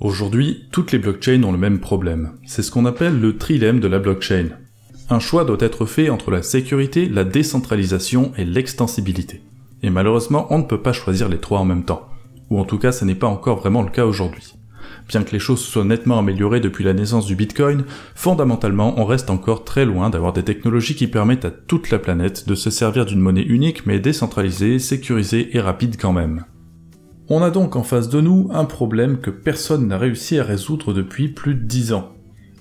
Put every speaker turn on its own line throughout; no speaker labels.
Aujourd'hui, toutes les blockchains ont le même problème. C'est ce qu'on appelle le trilemme de la blockchain. Un choix doit être fait entre la sécurité, la décentralisation et l'extensibilité. Et malheureusement, on ne peut pas choisir les trois en même temps. Ou en tout cas, ça n'est pas encore vraiment le cas aujourd'hui. Bien que les choses soient nettement améliorées depuis la naissance du Bitcoin, fondamentalement, on reste encore très loin d'avoir des technologies qui permettent à toute la planète de se servir d'une monnaie unique mais décentralisée, sécurisée et rapide quand même. On a donc en face de nous un problème que personne n'a réussi à résoudre depuis plus de 10 ans.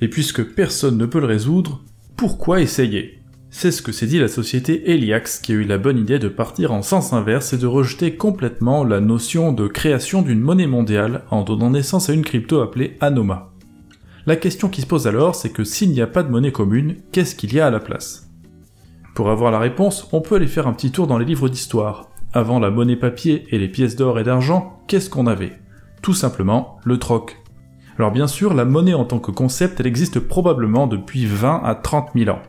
Et puisque personne ne peut le résoudre, pourquoi essayer? C'est ce que s'est dit la société Heliax qui a eu la bonne idée de partir en sens inverse et de rejeter complètement la notion de création d'une monnaie mondiale en donnant naissance à une crypto appelée Anoma. La question qui se pose alors, c'est que s'il n'y a pas de monnaie commune, qu'est-ce qu'il y a à la place? Pour avoir la réponse, on peut aller faire un petit tour dans les livres d'histoire. Avant la monnaie papier et les pièces d'or et d'argent, qu'est-ce qu'on avait? Tout simplement, le troc. Alors bien sûr, la monnaie en tant que concept, elle existe probablement depuis 20 à 30 000 ans.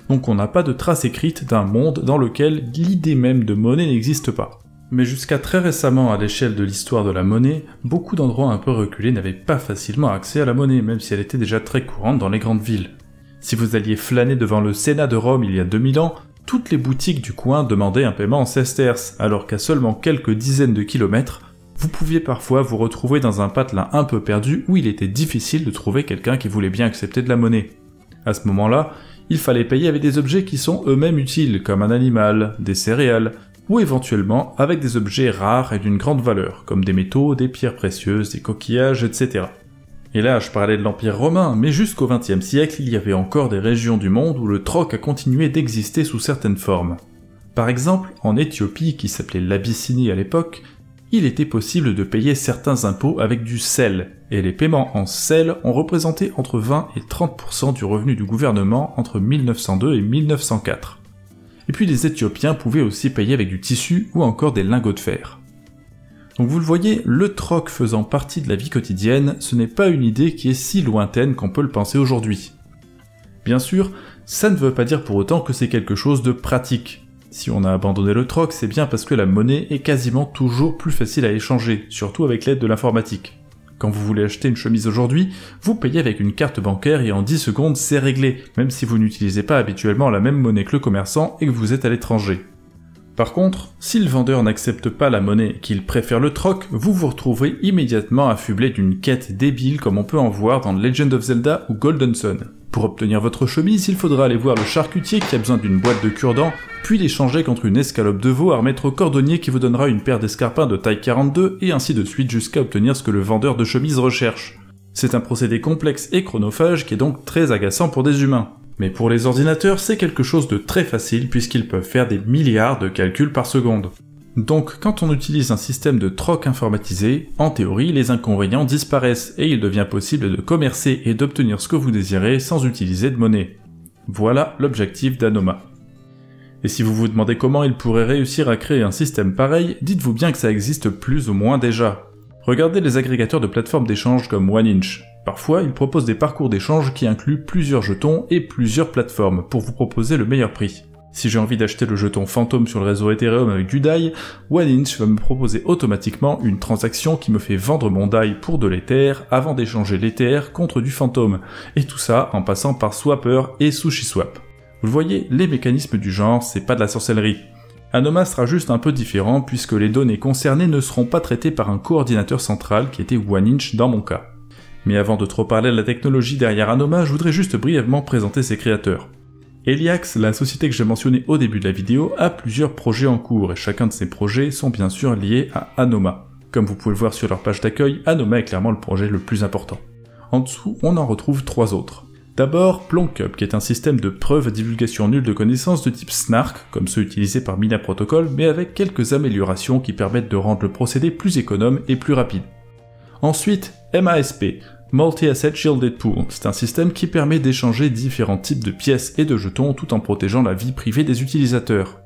Donc on n'a pas de trace écrite d'un monde dans lequel l'idée même de monnaie n'existe pas. Mais jusqu'à très récemment à l'échelle de l'histoire de la monnaie, beaucoup d'endroits un peu reculés n'avaient pas facilement accès à la monnaie, même si elle était déjà très courante dans les grandes villes. Si vous alliez flâner devant le Sénat de Rome il y a 2000 ans, toutes les boutiques du coin demandaient un paiement en sesterces, alors qu'à seulement quelques dizaines de kilomètres, vous pouviez parfois vous retrouver dans un patelin un peu perdu où il était difficile de trouver quelqu'un qui voulait bien accepter de la monnaie. À ce moment-là, il fallait payer avec des objets qui sont eux-mêmes utiles, comme un animal, des céréales, ou éventuellement avec des objets rares et d'une grande valeur, comme des métaux, des pierres précieuses, des coquillages, etc. Et là, je parlais de l'Empire romain, mais jusqu'au XXe siècle, il y avait encore des régions du monde où le troc a continué d'exister sous certaines formes. Par exemple, en Éthiopie, qui s'appelait l'Abyssinie à l'époque, il était possible de payer certains impôts avec du sel, et les paiements en sel ont représenté entre 20 et 30% du revenu du gouvernement entre 1902 et 1904. Et puis les Éthiopiens pouvaient aussi payer avec du tissu ou encore des lingots de fer. Donc vous le voyez, le troc faisant partie de la vie quotidienne, ce n'est pas une idée qui est si lointaine qu'on peut le penser aujourd'hui. Bien sûr, ça ne veut pas dire pour autant que c'est quelque chose de pratique. Si on a abandonné le troc, c'est bien parce que la monnaie est quasiment toujours plus facile à échanger, surtout avec l'aide de l'informatique. Quand vous voulez acheter une chemise aujourd'hui, vous payez avec une carte bancaire et en 10 secondes c'est réglé, même si vous n'utilisez pas habituellement la même monnaie que le commerçant et que vous êtes à l'étranger. Par contre, si le vendeur n'accepte pas la monnaie et qu'il préfère le troc, vous vous retrouverez immédiatement affublé d'une quête débile comme on peut en voir dans Legend of Zelda ou Golden Sun. Pour obtenir votre chemise, il faudra aller voir le charcutier qui a besoin d'une boîte de cure-dents, puis l'échanger contre une escalope de veau à remettre au cordonnier qui vous donnera une paire d'escarpins de taille 42, et ainsi de suite jusqu'à obtenir ce que le vendeur de chemise recherche. C'est un procédé complexe et chronophage qui est donc très agaçant pour des humains. Mais pour les ordinateurs, c'est quelque chose de très facile puisqu'ils peuvent faire des milliards de calculs par seconde. Donc quand on utilise un système de troc informatisé, en théorie les inconvénients disparaissent et il devient possible de commercer et d'obtenir ce que vous désirez sans utiliser de monnaie. Voilà l'objectif d'Anoma. Et si vous vous demandez comment il pourrait réussir à créer un système pareil, dites-vous bien que ça existe plus ou moins déjà. Regardez les agrégateurs de plateformes d'échange comme OneInch. Parfois, ils proposent des parcours d'échange qui incluent plusieurs jetons et plusieurs plateformes pour vous proposer le meilleur prix. Si j'ai envie d'acheter le jeton fantôme sur le réseau Ethereum avec du DAI, OneInch va me proposer automatiquement une transaction qui me fait vendre mon DAI pour de l'Ether avant d'échanger l'Ether contre du fantôme, et tout ça en passant par Swapper et SushiSwap. Vous le voyez, les mécanismes du genre, c'est pas de la sorcellerie. Anoma sera juste un peu différent puisque les données concernées ne seront pas traitées par un coordinateur central qui était OneInch dans mon cas. Mais avant de trop parler de la technologie derrière Anoma, je voudrais juste brièvement présenter ses créateurs. Heliax, la société que j'ai mentionnée au début de la vidéo, a plusieurs projets en cours et chacun de ces projets sont bien sûr liés à Anoma. Comme vous pouvez le voir sur leur page d'accueil, Anoma est clairement le projet le plus important. En dessous, on en retrouve 3 autres. D'abord, PlonkUp, qui est un système de preuve à divulgation nulle de connaissances de type SNARK, comme ceux utilisés par Mina Protocol, mais avec quelques améliorations qui permettent de rendre le procédé plus économe et plus rapide. Ensuite, MASP, Multi-Asset Shielded Pool, c'est un système qui permet d'échanger différents types de pièces et de jetons tout en protégeant la vie privée des utilisateurs.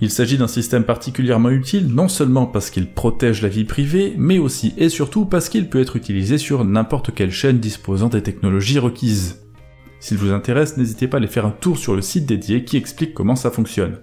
Il s'agit d'un système particulièrement utile non seulement parce qu'il protège la vie privée, mais aussi et surtout parce qu'il peut être utilisé sur n'importe quelle chaîne disposant des technologies requises. S'il vous intéresse, n'hésitez pas à aller faire un tour sur le site dédié qui explique comment ça fonctionne.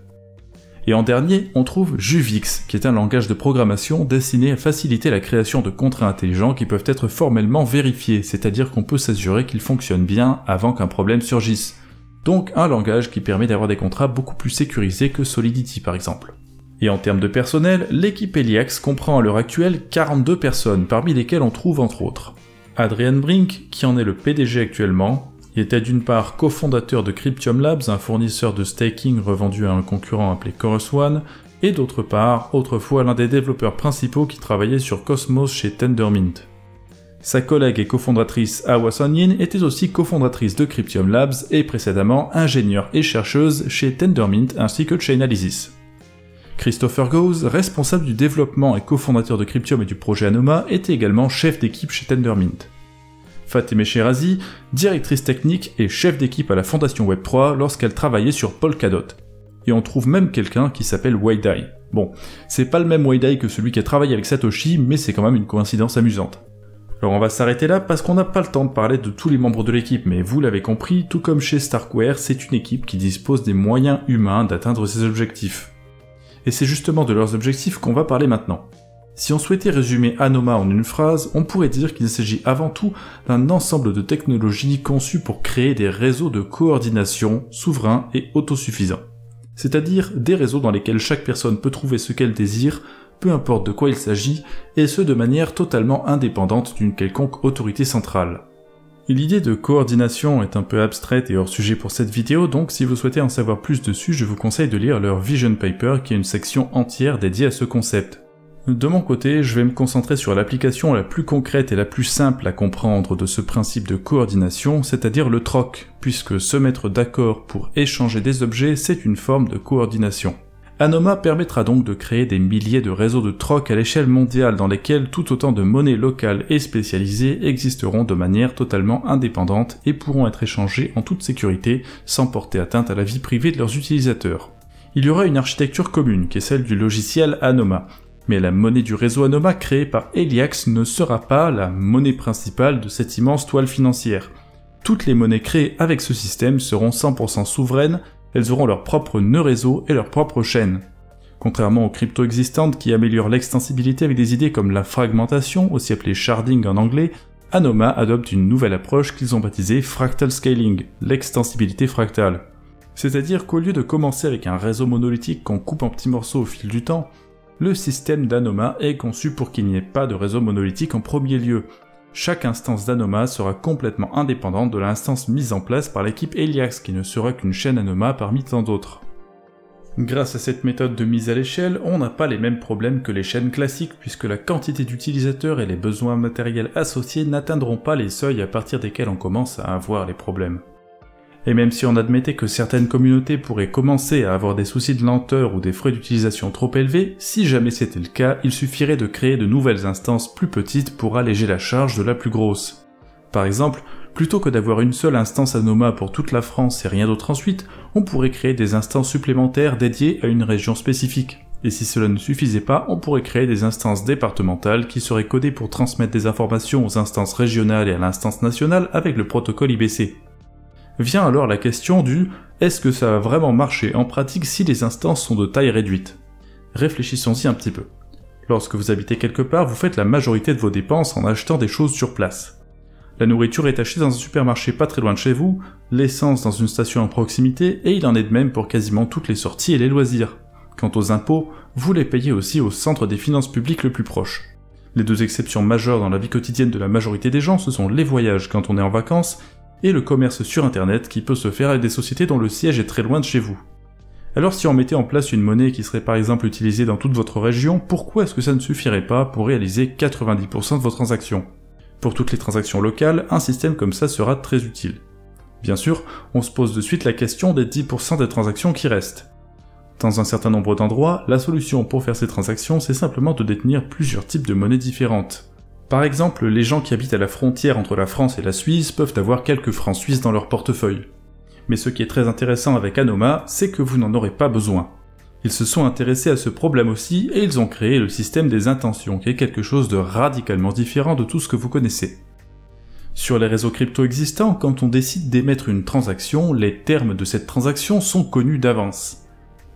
Et en dernier, on trouve Juvix, qui est un langage de programmation destiné à faciliter la création de contrats intelligents qui peuvent être formellement vérifiés, c'est-à-dire qu'on peut s'assurer qu'ils fonctionnent bien avant qu'un problème surgisse. Donc un langage qui permet d'avoir des contrats beaucoup plus sécurisés que Solidity par exemple. Et en termes de personnel, l'équipe Eliax comprend à l'heure actuelle 42 personnes, parmi lesquelles on trouve entre autres Adrian Brink, qui en est le PDG actuellement. Il était d'une part cofondateur de Cryptium Labs, un fournisseur de staking revendu à un concurrent appelé Chorus One, et d'autre part, autrefois l'un des développeurs principaux qui travaillait sur Cosmos chez Tendermint. Sa collègue et cofondatrice Awa Son-Yin était aussi cofondatrice de Cryptium Labs et précédemment ingénieure et chercheuse chez Tendermint ainsi que Chainalysis. Christopher Gause, responsable du développement et cofondateur de Cryptium et du projet Anoma, était également chef d'équipe chez Tendermint. Fatemeh Sherazi, directrice technique et chef d'équipe à la Fondation Web3 lorsqu'elle travaillait sur Polkadot. Et on trouve même quelqu'un qui s'appelle Weidai. Bon, c'est pas le même Weidai que celui qui a travaillé avec Satoshi, mais c'est quand même une coïncidence amusante. Alors on va s'arrêter là parce qu'on n'a pas le temps de parler de tous les membres de l'équipe, mais vous l'avez compris, tout comme chez Starkware, c'est une équipe qui dispose des moyens humains d'atteindre ses objectifs. Et c'est justement de leurs objectifs qu'on va parler maintenant. Si on souhaitait résumer Anoma en une phrase, on pourrait dire qu'il s'agit avant tout d'un ensemble de technologies conçues pour créer des réseaux de coordination souverains et autosuffisants. C'est-à-dire des réseaux dans lesquels chaque personne peut trouver ce qu'elle désire, peu importe de quoi il s'agit, et ce de manière totalement indépendante d'une quelconque autorité centrale. L'idée de coordination est un peu abstraite et hors sujet pour cette vidéo, donc si vous souhaitez en savoir plus dessus, je vous conseille de lire leur Vision Paper qui est une section entière dédiée à ce concept. De mon côté, je vais me concentrer sur l'application la plus concrète et la plus simple à comprendre de ce principe de coordination, c'est-à-dire le troc, puisque se mettre d'accord pour échanger des objets, c'est une forme de coordination. Anoma permettra donc de créer des milliers de réseaux de troc à l'échelle mondiale dans lesquels tout autant de monnaies locales et spécialisées existeront de manière totalement indépendante et pourront être échangées en toute sécurité sans porter atteinte à la vie privée de leurs utilisateurs. Il y aura une architecture commune qui est celle du logiciel Anoma. Mais la monnaie du réseau Anoma créée par Eliax ne sera pas la monnaie principale de cette immense toile financière. Toutes les monnaies créées avec ce système seront 100% souveraines, elles auront leur propre nœud réseau et leur propre chaîne. Contrairement aux cryptos existantes qui améliorent l'extensibilité avec des idées comme la fragmentation, aussi appelée sharding en anglais, Anoma adopte une nouvelle approche qu'ils ont baptisée Fractal Scaling, l'extensibilité fractale. C'est-à-dire qu'au lieu de commencer avec un réseau monolithique qu'on coupe en petits morceaux au fil du temps, le système d'Anoma est conçu pour qu'il n'y ait pas de réseau monolithique en premier lieu. Chaque instance d'Anoma sera complètement indépendante de l'instance mise en place par l'équipe Eliax, qui ne sera qu'une chaîne Anoma parmi tant d'autres. Grâce à cette méthode de mise à l'échelle, on n'a pas les mêmes problèmes que les chaînes classiques, puisque la quantité d'utilisateurs et les besoins matériels associés n'atteindront pas les seuils à partir desquels on commence à avoir les problèmes. Et même si on admettait que certaines communautés pourraient commencer à avoir des soucis de lenteur ou des frais d'utilisation trop élevés, si jamais c'était le cas, il suffirait de créer de nouvelles instances plus petites pour alléger la charge de la plus grosse. Par exemple, plutôt que d'avoir une seule instance Anoma pour toute la France et rien d'autre ensuite, on pourrait créer des instances supplémentaires dédiées à une région spécifique. Et si cela ne suffisait pas, on pourrait créer des instances départementales qui seraient codées pour transmettre des informations aux instances régionales et à l'instance nationale avec le protocole IBC. Vient alors la question du « est-ce que ça va vraiment marcher en pratique si les instances sont de taille réduite ?» Réfléchissons-y un petit peu. Lorsque vous habitez quelque part, vous faites la majorité de vos dépenses en achetant des choses sur place. La nourriture est achetée dans un supermarché pas très loin de chez vous, l'essence dans une station en proximité, et il en est de même pour quasiment toutes les sorties et les loisirs. Quant aux impôts, vous les payez aussi au centre des finances publiques le plus proche. Les deux exceptions majeures dans la vie quotidienne de la majorité des gens, ce sont les voyages quand on est en vacances, et le commerce sur internet qui peut se faire avec des sociétés dont le siège est très loin de chez vous. Alors si on mettait en place une monnaie qui serait par exemple utilisée dans toute votre région, pourquoi est-ce que ça ne suffirait pas pour réaliser 90% de vos transactions ? Pour toutes les transactions locales, un système comme ça sera très utile. Bien sûr, on se pose de suite la question des 10% des transactions qui restent. Dans un certain nombre d'endroits, la solution pour faire ces transactions, c'est simplement de détenir plusieurs types de monnaies différentes. Par exemple, les gens qui habitent à la frontière entre la France et la Suisse peuvent avoir quelques francs suisses dans leur portefeuille. Mais ce qui est très intéressant avec Anoma, c'est que vous n'en aurez pas besoin. Ils se sont intéressés à ce problème aussi et ils ont créé le système des intentions, qui est quelque chose de radicalement différent de tout ce que vous connaissez. Sur les réseaux crypto existants, quand on décide d'émettre une transaction, les termes de cette transaction sont connus d'avance.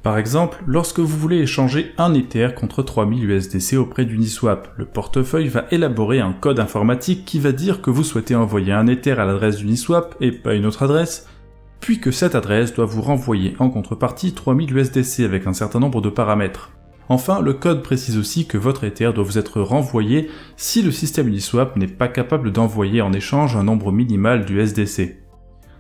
Par exemple, lorsque vous voulez échanger un Ether contre 3000 USDC auprès d'Uniswap, le portefeuille va élaborer un code informatique qui va dire que vous souhaitez envoyer un Ether à l'adresse d'Uniswap et pas une autre adresse, puis que cette adresse doit vous renvoyer en contrepartie 3000 USDC avec un certain nombre de paramètres. Enfin, le code précise aussi que votre Ether doit vous être renvoyé si le système Uniswap n'est pas capable d'envoyer en échange un nombre minimal d'USDC.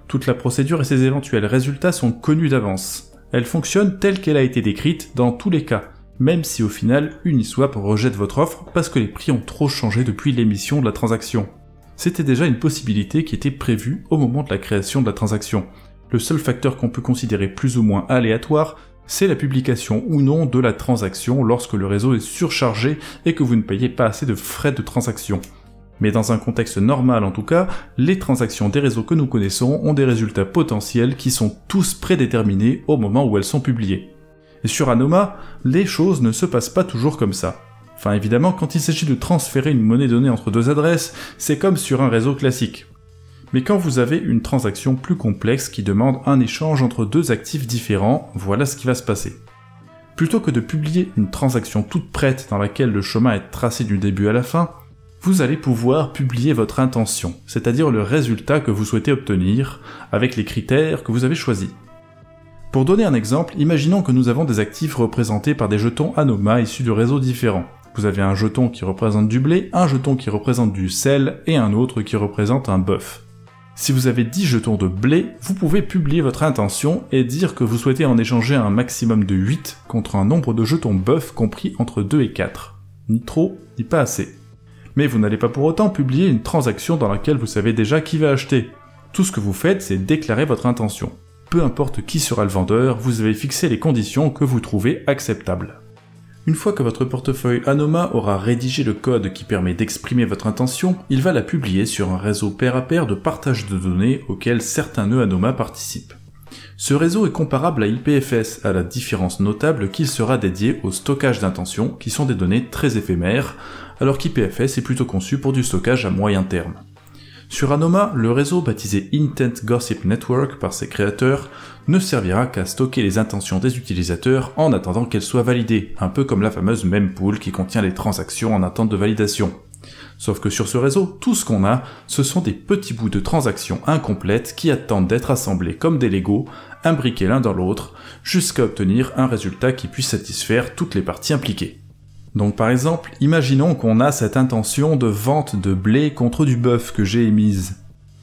Toute la procédure et ses éventuels résultats sont connus d'avance. Elle fonctionne telle qu'elle a été décrite dans tous les cas, même si au final Uniswap rejette votre offre parce que les prix ont trop changé depuis l'émission de la transaction. C'était déjà une possibilité qui était prévue au moment de la création de la transaction. Le seul facteur qu'on peut considérer plus ou moins aléatoire, c'est la publication ou non de la transaction lorsque le réseau est surchargé et que vous ne payez pas assez de frais de transaction. Mais dans un contexte normal en tout cas, les transactions des réseaux que nous connaissons ont des résultats potentiels qui sont tous prédéterminés au moment où elles sont publiées. Et sur Anoma, les choses ne se passent pas toujours comme ça. Enfin évidemment, quand il s'agit de transférer une monnaie donnée entre deux adresses, c'est comme sur un réseau classique. Mais quand vous avez une transaction plus complexe qui demande un échange entre deux actifs différents, voilà ce qui va se passer. Plutôt que de publier une transaction toute prête dans laquelle le chemin est tracé du début à la fin, vous allez pouvoir publier votre intention, c'est-à-dire le résultat que vous souhaitez obtenir, avec les critères que vous avez choisis. Pour donner un exemple, imaginons que nous avons des actifs représentés par des jetons Anoma issus de réseaux différents. Vous avez un jeton qui représente du blé, un jeton qui représente du sel, et un autre qui représente un bœuf. Si vous avez 10 jetons de blé, vous pouvez publier votre intention et dire que vous souhaitez en échanger un maximum de 8 contre un nombre de jetons bœuf compris entre 2 et 4. Ni trop, ni pas assez. Mais vous n'allez pas pour autant publier une transaction dans laquelle vous savez déjà qui va acheter. Tout ce que vous faites, c'est déclarer votre intention. Peu importe qui sera le vendeur, vous avez fixé les conditions que vous trouvez acceptables. Une fois que votre portefeuille Anoma aura rédigé le code qui permet d'exprimer votre intention, il va la publier sur un réseau pair à pair de partage de données auquel certains nœuds Anoma participent. Ce réseau est comparable à IPFS, à la différence notable qu'il sera dédié au stockage d'intentions, qui sont des données très éphémères, alors qu'IPFS est plutôt conçu pour du stockage à moyen terme. Sur Anoma, le réseau baptisé Intent Gossip Network par ses créateurs ne servira qu'à stocker les intentions des utilisateurs en attendant qu'elles soient validées, un peu comme la fameuse mempool qui contient les transactions en attente de validation. Sauf que sur ce réseau, tout ce qu'on a, ce sont des petits bouts de transactions incomplètes qui attendent d'être assemblés comme des Legos, imbriqués l'un dans l'autre, jusqu'à obtenir un résultat qui puisse satisfaire toutes les parties impliquées. Donc par exemple, imaginons qu'on a cette intention de vente de blé contre du bœuf que j'ai émise.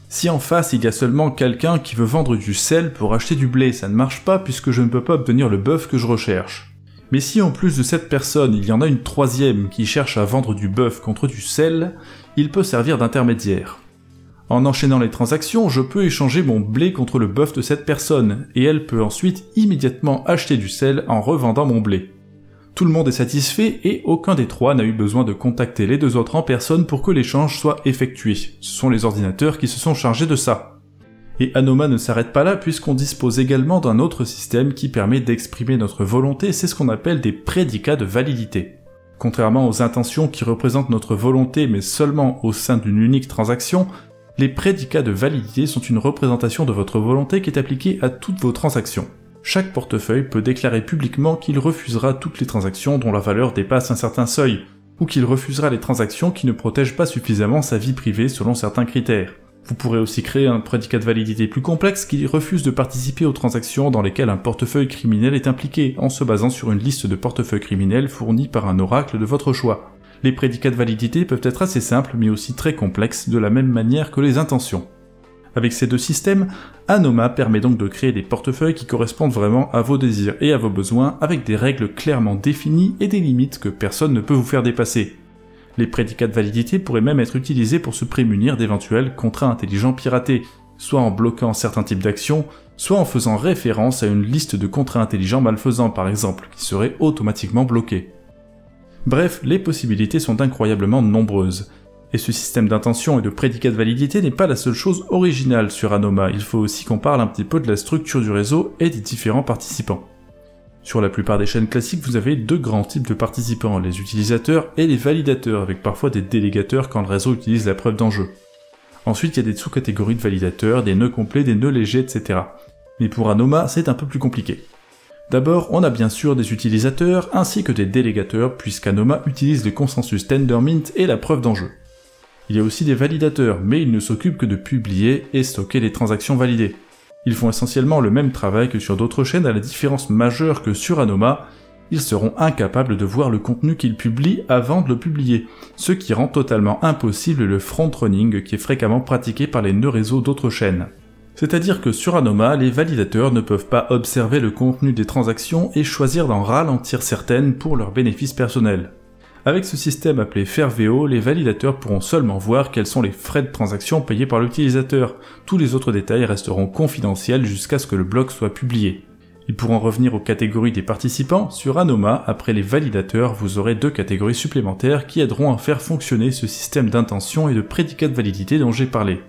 Si en face il y a seulement quelqu'un qui veut vendre du sel pour acheter du blé, ça ne marche pas puisque je ne peux pas obtenir le bœuf que je recherche. Mais si en plus de cette personne il y en a une troisième qui cherche à vendre du bœuf contre du sel, il peut servir d'intermédiaire. En enchaînant les transactions, je peux échanger mon blé contre le bœuf de cette personne, et elle peut ensuite immédiatement acheter du sel en revendant mon blé. Tout le monde est satisfait et aucun des trois n'a eu besoin de contacter les deux autres en personne pour que l'échange soit effectué. Ce sont les ordinateurs qui se sont chargés de ça. Et Anoma ne s'arrête pas là puisqu'on dispose également d'un autre système qui permet d'exprimer notre volonté, c'est ce qu'on appelle des prédicats de validité. Contrairement aux intentions qui représentent notre volonté mais seulement au sein d'une unique transaction, les prédicats de validité sont une représentation de votre volonté qui est appliquée à toutes vos transactions. Chaque portefeuille peut déclarer publiquement qu'il refusera toutes les transactions dont la valeur dépasse un certain seuil, ou qu'il refusera les transactions qui ne protègent pas suffisamment sa vie privée selon certains critères. Vous pourrez aussi créer un prédicat de validité plus complexe qui refuse de participer aux transactions dans lesquelles un portefeuille criminel est impliqué, en se basant sur une liste de portefeuilles criminels fournis par un oracle de votre choix. Les prédicats de validité peuvent être assez simples mais aussi très complexes, de la même manière que les intentions. Avec ces deux systèmes, Anoma permet donc de créer des portefeuilles qui correspondent vraiment à vos désirs et à vos besoins avec des règles clairement définies et des limites que personne ne peut vous faire dépasser. Les prédicats de validité pourraient même être utilisés pour se prémunir d'éventuels contrats intelligents piratés, soit en bloquant certains types d'actions, soit en faisant référence à une liste de contrats intelligents malfaisants par exemple, qui seraient automatiquement bloqués. Bref, les possibilités sont incroyablement nombreuses. Et ce système d'intention et de prédicat de validité n'est pas la seule chose originale sur Anoma, il faut aussi qu'on parle un petit peu de la structure du réseau et des différents participants. Sur la plupart des chaînes classiques, vous avez deux grands types de participants, les utilisateurs et les validateurs, avec parfois des délégateurs quand le réseau utilise la preuve d'enjeu. Ensuite, il y a des sous-catégories de validateurs, des nœuds complets, des nœuds légers, etc. Mais pour Anoma, c'est un peu plus compliqué. D'abord, on a bien sûr des utilisateurs ainsi que des délégateurs puisqu'Anoma utilise le consensus Tendermint et la preuve d'enjeu. Il y a aussi des validateurs, mais ils ne s'occupent que de publier et stocker les transactions validées. Ils font essentiellement le même travail que sur d'autres chaînes à la différence majeure que sur Anoma, ils seront incapables de voir le contenu qu'ils publient avant de le publier, ce qui rend totalement impossible le front-running qui est fréquemment pratiqué par les nœuds réseaux d'autres chaînes. C'est-à-dire que sur Anoma, les validateurs ne peuvent pas observer le contenu des transactions et choisir d'en ralentir certaines pour leur bénéfice personnel. Avec ce système appelé Fairveo, les validateurs pourront seulement voir quels sont les frais de transaction payés par l'utilisateur. Tous les autres détails resteront confidentiels jusqu'à ce que le bloc soit publié. Ils pourront revenir aux catégories des participants. Sur Anoma, après les validateurs, vous aurez 2 catégories supplémentaires qui aideront à faire fonctionner ce système d'intention et de prédicat de validité dont j'ai parlé.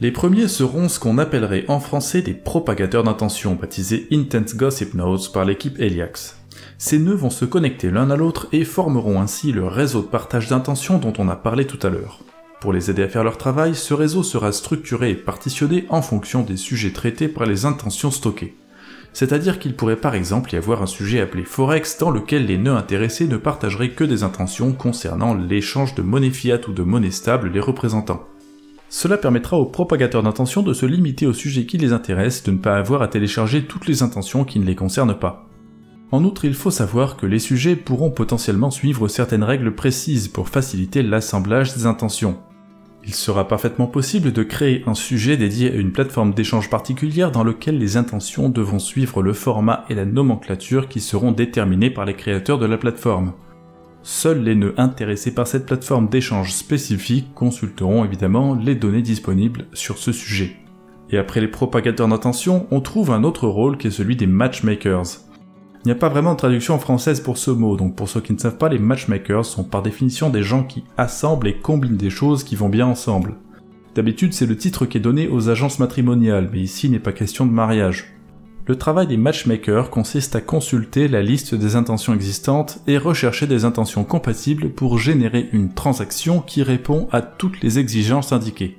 Les premiers seront ce qu'on appellerait en français des propagateurs d'intention, baptisés Intent Gossip Nodes par l'équipe Eliax. Ces nœuds vont se connecter l'un à l'autre et formeront ainsi le réseau de partage d'intentions dont on a parlé tout à l'heure. Pour les aider à faire leur travail, ce réseau sera structuré et partitionné en fonction des sujets traités par les intentions stockées. C'est-à-dire qu'il pourrait par exemple y avoir un sujet appelé Forex dans lequel les nœuds intéressés ne partageraient que des intentions concernant l'échange de monnaie fiat ou de monnaie stable les représentant. Cela permettra aux propagateurs d'intentions de se limiter aux sujets qui les intéressent et de ne pas avoir à télécharger toutes les intentions qui ne les concernent pas. En outre, il faut savoir que les sujets pourront potentiellement suivre certaines règles précises pour faciliter l'assemblage des intentions. Il sera parfaitement possible de créer un sujet dédié à une plateforme d'échange particulière dans lequel les intentions devront suivre le format et la nomenclature qui seront déterminés par les créateurs de la plateforme. Seuls les nœuds intéressés par cette plateforme d'échange spécifique consulteront évidemment les données disponibles sur ce sujet. Et après les propagateurs d'intention, on trouve un autre rôle qui est celui des matchmakers. Il n'y a pas vraiment de traduction en française pour ce mot, donc pour ceux qui ne savent pas, les matchmakers sont par définition des gens qui assemblent et combinent des choses qui vont bien ensemble. D'habitude, c'est le titre qui est donné aux agences matrimoniales, mais ici il n'est pas question de mariage. Le travail des matchmakers consiste à consulter la liste des intentions existantes et rechercher des intentions compatibles pour générer une transaction qui répond à toutes les exigences indiquées.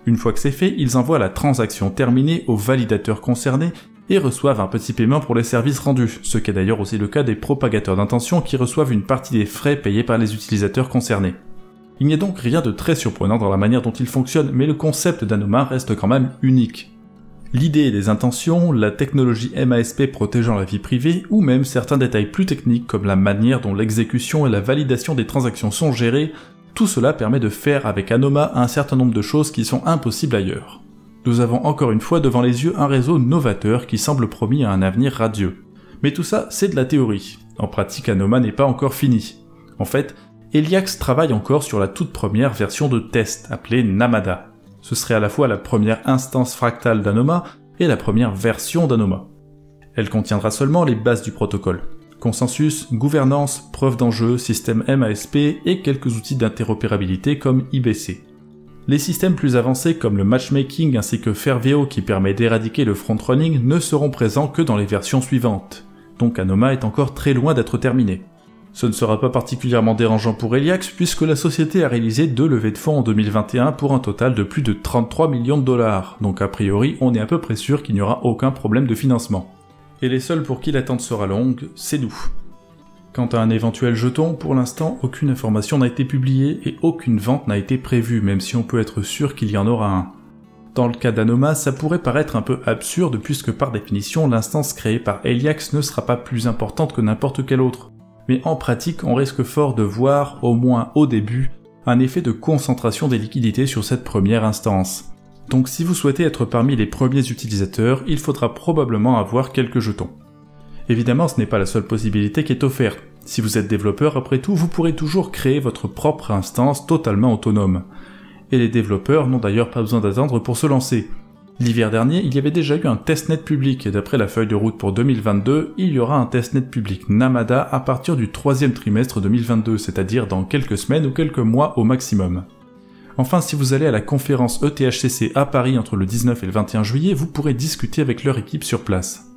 Une fois que c'est fait, ils envoient la transaction terminée aux validateurs concernés et reçoivent un petit paiement pour les services rendus, ce qui est d'ailleurs aussi le cas des propagateurs d'intention qui reçoivent une partie des frais payés par les utilisateurs concernés. Il n'y a donc rien de très surprenant dans la manière dont ils fonctionnent, mais le concept d'Anoma reste quand même unique. L'idée des intentions, la technologie MASP protégeant la vie privée, ou même certains détails plus techniques comme la manière dont l'exécution et la validation des transactions sont gérées, tout cela permet de faire avec Anoma un certain nombre de choses qui sont impossibles ailleurs. Nous avons encore une fois devant les yeux un réseau novateur qui semble promis à un avenir radieux. Mais tout ça, c'est de la théorie. En pratique, Anoma n'est pas encore fini. En fait, Eliax travaille encore sur la toute première version de test, appelée Namada. Ce serait à la fois la première instance fractale d'Anoma et la première version d'Anoma. Elle contiendra seulement les bases du protocole. Consensus, gouvernance, preuve d'enjeu, système MASP et quelques outils d'interopérabilité comme IBC. Les systèmes plus avancés comme le matchmaking ainsi que Fairveo qui permet d'éradiquer le front-running ne seront présents que dans les versions suivantes. Donc Anoma est encore très loin d'être terminé. Ce ne sera pas particulièrement dérangeant pour Eliax puisque la société a réalisé 2 levées de fonds en 2021 pour un total de plus de 33 millions de dollars, donc a priori on est à peu près sûr qu'il n'y aura aucun problème de financement. Et les seuls pour qui l'attente sera longue, c'est nous. Quant à un éventuel jeton, pour l'instant aucune information n'a été publiée et aucune vente n'a été prévue, même si on peut être sûr qu'il y en aura un. Dans le cas d'Anoma, ça pourrait paraître un peu absurde puisque par définition l'instance créée par Eliax ne sera pas plus importante que n'importe quelle autre. Mais en pratique, on risque fort de voir, au moins au début, un effet de concentration des liquidités sur cette première instance. Donc si vous souhaitez être parmi les premiers utilisateurs, il faudra probablement avoir quelques jetons. Évidemment, ce n'est pas la seule possibilité qui est offerte. Si vous êtes développeur, après tout, vous pourrez toujours créer votre propre instance totalement autonome. Et les développeurs n'ont d'ailleurs pas besoin d'attendre pour se lancer. L'hiver dernier, il y avait déjà eu un testnet public, et d'après la feuille de route pour 2022, il y aura un testnet public Namada à partir du 3e trimestre 2022, c'est-à-dire dans quelques semaines ou quelques mois au maximum. Enfin, si vous allez à la conférence ETHCC à Paris entre le 19 et le 21 juillet, vous pourrez discuter avec leur équipe sur place.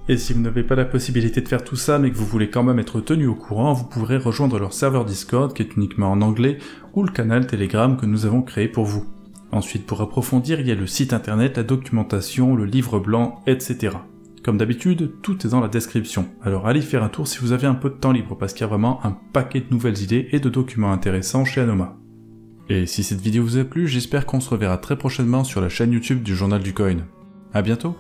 Et si vous n'avez pas la possibilité de faire tout ça, mais que vous voulez quand même être tenu au courant, vous pourrez rejoindre leur serveur Discord, qui est uniquement en anglais, ou le canal Telegram que nous avons créé pour vous. Ensuite, pour approfondir, il y a le site internet, la documentation, le livre blanc, etc. Comme d'habitude, tout est dans la description, alors allez faire un tour si vous avez un peu de temps libre, parce qu'il y a vraiment un paquet de nouvelles idées et de documents intéressants chez Anoma. Et si cette vidéo vous a plu, j'espère qu'on se reverra très prochainement sur la chaîne YouTube du Journal du Coin. À bientôt!